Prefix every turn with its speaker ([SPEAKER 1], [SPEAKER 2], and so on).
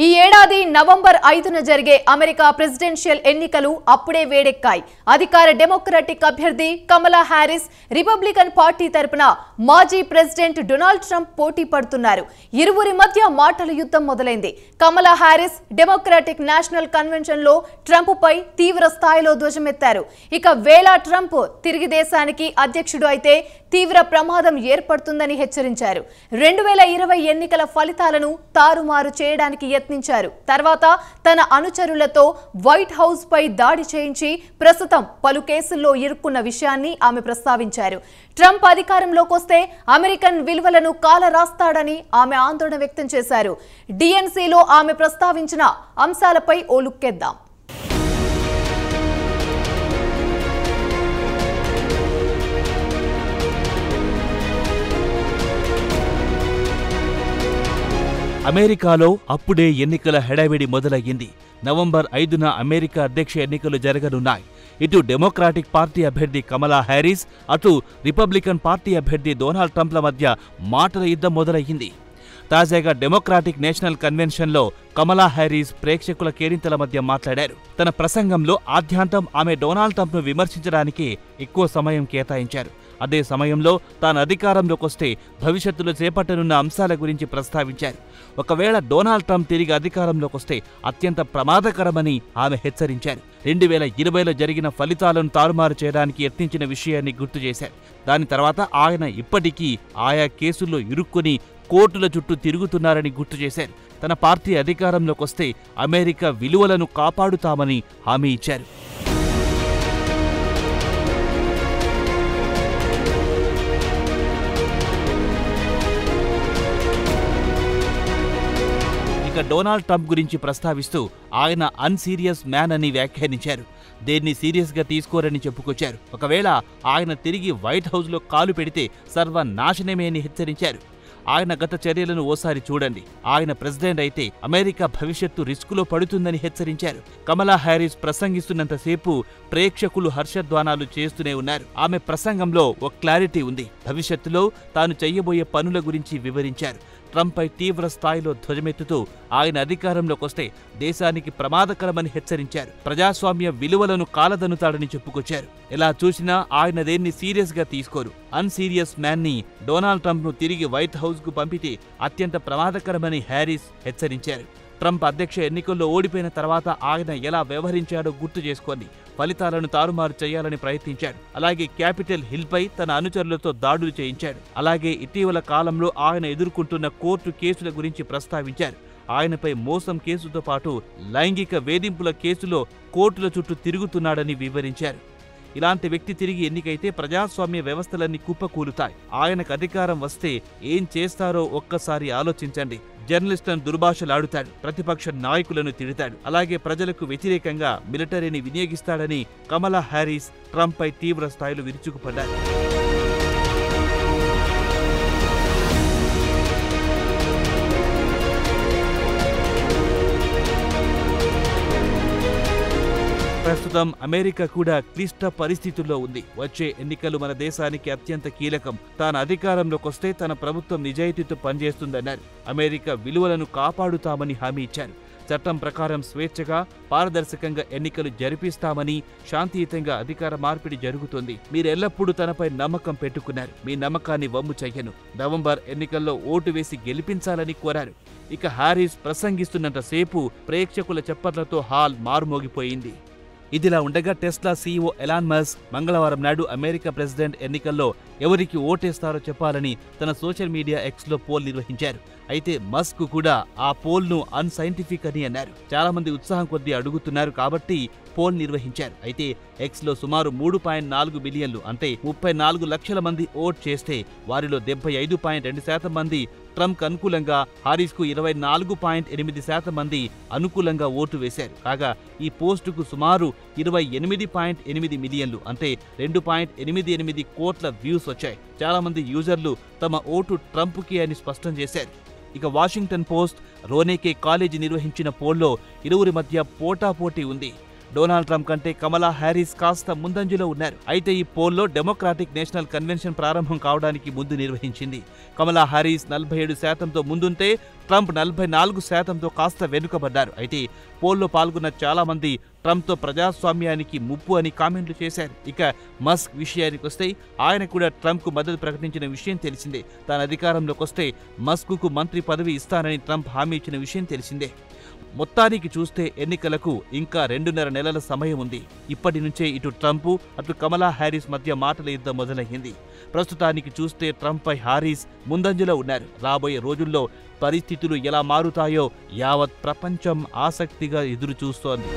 [SPEAKER 1] ఈ ఏడాది నవంబర్ 5న జరిగే అమెరికా ప్రెసిడెన్షియల్ ఎన్నికలు అప్పుడే వేడెక్కాయి. అధికార డెమోక్రటిక్ అభ్యర్థి కమలా హ్యారిస్, రిపబ్లికన్ పార్టీ తరపున మాజీ ప్రెసిడెంట్ డొనాల్డ్ ట్రంప్ పోటీ పడుతున్నారు. ఇరువురి మధ్య మాటల యుద్ధం మొదలైంది. కమలా హ్యారిస్ డెమోక్రాటిక్ నేషనల్ కన్వెన్షన్ లో ట్రంప్ పై తీవ్ర స్థాయిలో ధ్వజమెత్తారు. ఇక వేళ ట్రంప్ తిరిగి దేశానికి అధ్యక్షుడు అయితే తీవ్ర ప్రమాదం ఏర్పడుతుందని హెచ్చరించారు. 2020 ఎన్నికల ఫలితాలను తారుమారు చేయడానికి యత్నించారు. తర్వాత తన అనుచరులతో వైట్ హౌస్ పై దాడి చేయించి ప్రస్తుతం పలు కేసుల్లో ఇరుక్కున్న విషయాన్ని ఆమె ప్రస్తావించారు. ట్రంప్ అధికారంలోకి వస్తే అమెరికన్ విలువలను కాలరాస్తాడని ఆమె ఆందోళన వ్యక్తం చేశారు. డిఎన్సీలో ఆమె ప్రస్తావించిన అంశాలపై ఓ లుక్కేద్దాం.
[SPEAKER 2] అమెరికాలో అప్పుడే ఎన్నికల హడావిడి మొదలయ్యింది. నవంబర్ 5న అమెరికా అధ్యక్ష ఎన్నికలు జరగనున్నాయి. ఇటు డెమోక్రాటిక్ పార్టీ అభ్యర్థి కమలా హ్యారిస్, అటు రిపబ్లికన్ పార్టీ అభ్యర్థి డొనాల్డ్ ట్రంప్ల మధ్య మాటల యుద్ధం మొదలయ్యింది. తాజాగా డెమోక్రాటిక్ నేషనల్ కన్వెన్షన్లో కమలా హ్యారిస్ ప్రేక్షకుల కేరింతల మధ్య మాట్లాడారు. తన ప్రసంగంలో ఆద్యాంతం ఆమె డొనాల్డ్ ట్రంప్ను విమర్శించడానికి ఎక్కువ సమయం కేటాయించారు. అదే సమయంలో తాను అధికారంలోకి వస్తే భవిష్యత్తులో చేపట్టనున్న అంశాల గురించి ప్రస్తావించారు. ఒకవేళ డొనాల్డ్ ట్రంప్ తిరిగి అధికారంలోకి వస్తే అత్యంత ప్రమాదకరమని ఆమె హెచ్చరించారు. 2020లో జరిగిన ఫలితాలను తారుమారు చేయడానికి యత్నించిన విషయాన్ని గుర్తు చేశారు. దాని తర్వాత ఆయన ఇప్పటికీ ఆయా కేసుల్లో ఇరుక్కుని కోర్టుల చుట్టూ తిరుగుతున్నారని గుర్తు చేశారు. తన పార్టీ అధికారంలోకి వస్తే అమెరికా విలువలను కాపాడుతామని హామీ ఇచ్చారు. డొనాల్డ్ ట్రంప్ గురించి ప్రస్తావిస్తూ ఆయన అన్సీరియస్ మ్యాన్ అని వ్యాఖ్యానించారు. దేన్ని సీరియస్గా తీసుకోరని చెప్పుకొచ్చారు. ఒకవేళ ఆయన తిరిగి వైట్ హౌస్లో కాలు పెడితే సర్వనాశనమే అని హెచ్చరించారు. ఆయన గత చర్యలను ఓసారి చూడండి. ఆయన ప్రెసిడెంట్ అయితే అమెరికా భవిష్యత్తు రిస్కులో పడుతుందని హెచ్చరించారు. కమలా హ్యారిస్ ప్రసంగిస్తున్నంతసేపు ప్రేక్షకులు హర్షధ్వానాలు చేస్తూనే ఉన్నారు. ఆమె ప్రసంగంలో ఒక క్లారిటీ ఉంది. భవిష్యత్తులో తాను చెయ్యబోయే పనుల గురించి వివరించారు. ట్రంప్పై తీవ్ర స్థాయిలో ధ్వజమెత్తుతూ ఆయన అధికారంలోకి వస్తే దేశానికి ప్రమాదకరమని హెచ్చరించారు. ప్రజాస్వామ్య విలువలను కాలదన్నుతాడని చెప్పుకొచ్చారు. ఎలా చూసినా ఆయన దేన్ని సీరియస్గా తీసుకోరు. అన్సీరియస్ మ్యాన్ని డొనాల్డ్ ట్రంప్ను తిరిగి వైట్ హౌస్కు పంపితే అత్యంత ప్రమాదకరమని హ్యారిస్ హెచ్చరించారు. ట్రంప్ అధ్యక్ష ఎన్నికల్లో ఓడిపోయిన తర్వాత ఆయన ఎలా వ్యవహరించాడో గుర్తు చేసుకొని ఫలితాలను తారుమారు చేయాలని ప్రయత్నించాడు. అలాగే క్యాపిటల్ హిల్పై తన అనుచరులతో దాడులు చేయించాడు. అలాగే ఇటీవల కాలంలో ఆయన ఎదుర్కొంటున్న కోర్టు కేసుల గురించి ప్రస్తావించారు. ఆయనపై మోసం కేసుతో పాటు లైంగిక వేధింపుల కేసులో కోర్టుల చుట్టూ తిరుగుతున్నాడని వివరించారు. ఇలాంటి వ్యక్తి తిరిగి ఎన్నికైతే ప్రజాస్వామ్య వ్యవస్థలన్నీ కుప్పకూలుతాయి. ఆయనకు అధికారం వస్తే ఏం చేస్తారో ఒక్కసారి ఆలోచించండి. జర్నలిస్టులను దుర్భాషలాడుతాడు, ప్రతిపక్ష నాయకులను తిడతాడు, అలాగే ప్రజలకు వ్యతిరేకంగా మిలిటరీని వినియోగిస్తాడని కమలా హ్యారిస్ ట్రంప్పై తీవ్ర స్థాయిలో విరుచుకుపడ్డారు. ప్రస్తుతం అమెరికా కూడా క్లిష్ట పరిస్థితుల్లో ఉంది. వచ్చే ఎన్నికలు మన దేశానికి అత్యంత కీలకం. తాను అధికారంలోకి వస్తే తన ప్రభుత్వం నిజాయితీతో పనిచేస్తుందన్నారు. అమెరికా విలువలను కాపాడుతామని హామీ ఇచ్చారు. చట్టం ప్రకారం స్వేచ్ఛగా, పారదర్శకంగా ఎన్నికలు జరిపిస్తామని, శాంతియుతంగా అధికార మార్పిడి జరుగుతుంది. మీరెల్లప్పుడూ తనపై నమ్మకం పెట్టుకున్నారు. మీ నమ్మకాన్ని వమ్ము చెయ్యను. నవంబర్ ఎన్నికల్లో ఓటు వేసి గెలిపించాలని కోరారు. ఇక హ్యారిస్ ప్రసంగిస్తున్నంతసేపు ప్రేక్షకుల చప్పట్లతో హాల్ మారుమోగిపోయింది. ఇదిలా ఉండగా టెస్లా సీఈఓ ఎలాన్ మస్క్ మంగళవారం నాడు అమెరికా ప్రెసిడెంట్ ఎన్నికల్లో ఎవరికి ఓటేస్తారో చెప్పాలని తన సోషల్ మీడియా ఎక్స్లో పోల్ నిర్వహించారు. అయితే మస్క్ కూడా ఆ పోల్ను అన్సైంటిఫిక్ అని అన్నారు. చాలా మంది ఉత్సాహం కొద్దీ అడుగుతున్నారు కాబట్టి పోల్ నిర్వహించారు. అయితే ఎక్స్లో సుమారు 3.4 బిలియన్లు అంటే 34 లక్షల మంది ఓట్ చేస్తే వారిలో 75.2% మంది ట్రంప్ అనుకూలంగా, హారిస్కు 24.8% మంది అనుకూలంగా ఓటు వేశారు. కాగా ఈ పోస్టుకు సుమారు 28.8 మిలియన్లు అంటే 2.88 కోట్ల వ్యూస్ వచ్చాయి. చాలా మంది యూజర్లు తమ ఓటు ట్రంప్కి అని స్పష్టం చేశారు. ఇక వాషింగ్టన్ పోస్ట్, రోనేకే కాలేజీ నిర్వహించిన పోల్లో ఇరువురి మధ్య పోటాపోటీ ఉంది. డొనాల్డ్ ట్రంప్ కంటే కమలా హ్యారిస్ కాస్త ముందంజలో ఉన్నారు. అయితే ఈ పోల్లో డెమోక్రాటిక్ నేషనల్ కన్వెన్షన్ ప్రారంభం కావడానికి ముందు నిర్వహించింది. కమలా హ్యారిస్ 47%తో ముందుంటే ట్రంప్ 44%తో కాస్త వెనుకబడ్డారు. అయితే పోల్లో పాల్గొన్న చాలా మంది ట్రంప్తో ప్రజాస్వామ్యానికి ముప్పు అని కామెంట్లు చేశారు. ఇక మస్క్ విషయానికి వస్తే ఆయన కూడా ట్రంప్కు మద్దతు ప్రకటించిన విషయం తెలిసిందే. తాను అధికారంలోకి వస్తే మస్క్కు మంత్రి పదవి ఇస్తానని ట్రంప్ హామీ ఇచ్చిన విషయం తెలిసిందే. మొత్తానికి చూస్తే ఎన్నికలకు ఇంకా 2.5 నెలల సమయం ఉంది. ఇప్పటి నుంచే ఇటు ట్రంప్ అటు కమలా హ్యారిస్ మధ్య మాటల యుద్ధం మొదలయ్యింది. ప్రస్తుతానికి చూస్తే ట్రంప్పై హ్యారిస్ ముందంజలో ఉన్నారు. రాబోయే రోజుల్లో పరిస్థితులు ఎలా మారుతాయో యావత్ ప్రపంచం ఆసక్తిగా ఎదురుచూస్తోంది.